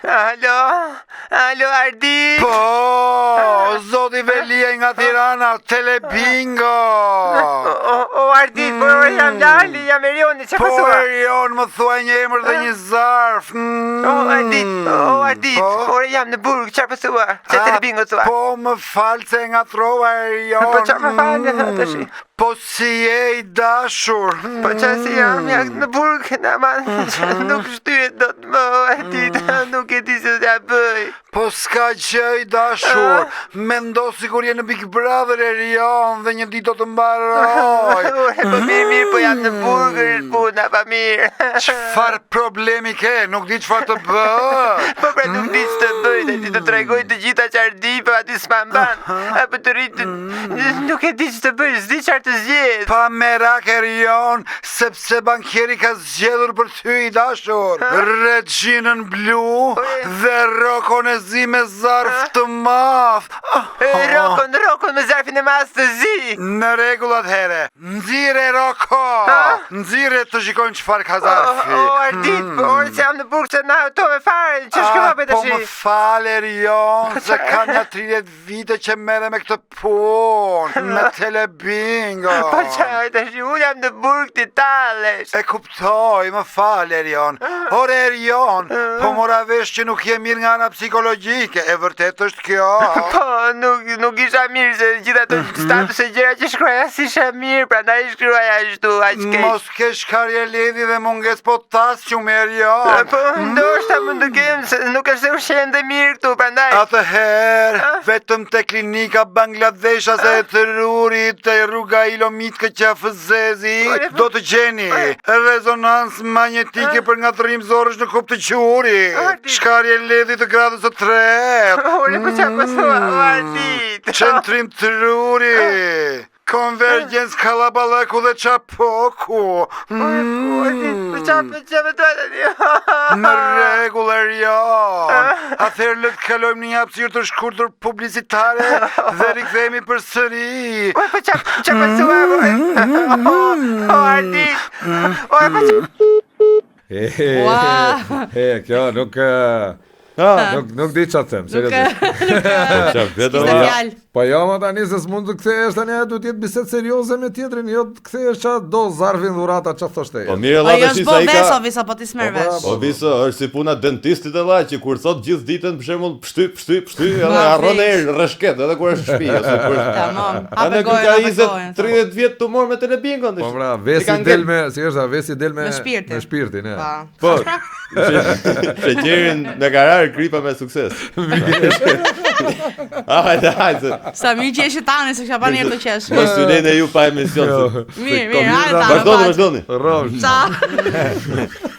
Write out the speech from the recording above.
Alo, Ardi. Po, zoti Velia nga Tirana, Telebingo. O, Ardi, po jam Lali, jam Erioni, që Po, Erion, më thuaj një emër dhe një zarf. O, Ardi, ore jam në burg, që pësua, që Telebingo thua. Po, më falë se nga trova, Erion. Po, që më falë, të shi. Po, si e I dashur. Po, që si jam në burg, nuk shtyhet do të më, Ardi, nuk e di se t'ja bëj. Po s'ka që I dashur, mendo sikur je në Big Brother Erion dhe një ditë do të mbaroj. Po mirë, po jam në burgër, puna, pa mirë. Çfarë problemi ke? Nuk di çfarë të bëj. Po pra nuk di që të bëj, ti të tregoj të gjitha qardi, po aty s'ma mban. Apo të rritë, nuk e di që të bëj, s'di qarë të zgjedh. Pa merak Erion, sepse bankieri ka zgjedhur për ty I dashur. Regginën blu dhe rokon e zi me zarf të madh. Rokon me zarfin e madh të zi. Në rregull atëherë. Nxirre Roko. Nxirre të shikojmë çfarë ka zarfi. O Ardit, po orë që jam në burg se na to me fare, që shkova për tash. Po më fal Erion, se kam ja 30 vite që merrem me këtë punë, me Telebingo. Po çaj tash unë jam në burg të tallesh. E kuptoj, më fal Erion. Ore Erion, po mora vesh që nuk je mirë nga ana psikologjike, e vërtet është kjo? Po, nuk isha mirë se gjitha të status e gjera që shkruaja si isha mirë, prandaj shkruaja ashtu, aq keq. Mos ke shkarje ledhi dhe munges potasium Erion. Po, ndoshta mund të kem se nuk është se ushqen dhe mirë këtu, prandaj. Atëherë, vetëm te klinika Bangladeshase e të rurit te rruga Ilomitke Qafëzezi, do të gjeni rezonancë magnetike për ngatërim zorësh në kup të qurit. Shkarje ledhi të gradës së tretë. Ore, po qa pësua, Ardit. Qëntrim të ruri. Konvergjens Kalaballaku dhe Qapoku. Qa me dojtë një. Në rregull Erion. Atëherë le të kalojmë në një hapësirë të shkurtër publicitare dhe rikthehemi përsëri. Po qa pësua, o Ardit. Ore, po kjo nuk di çfarë them, seriozisht. Po jo, ma tani se s'mund të kthehesh tani, du të jetë bisedë serioze me tjetrin, jo të kthehesh qa do zarfin dhurata qa thoshte. Po mirë Allah tash sa I ka. Veso, Visa, po ti s'merr vesh. Po Visa, është si puna dentistit e vllaj që kur thot gjithë ditën për shembull pshty, edhe harron erë rreshket edhe kur është në shtëpi ose kur. Tamam. Ana kur ka 20-30 vjet tumor me Telebingon. Po pra, Vesi del me, si është, Vesi del me shpirtin, e. Po. Sheqerin në garar gripa me sukses. Hajde. Sa mirë që jesh tani se kisha pa njerë të qesh. Mos synen e ju pa emision. Mirë, hajde. Vazhdoni. Rrosh. Ciao.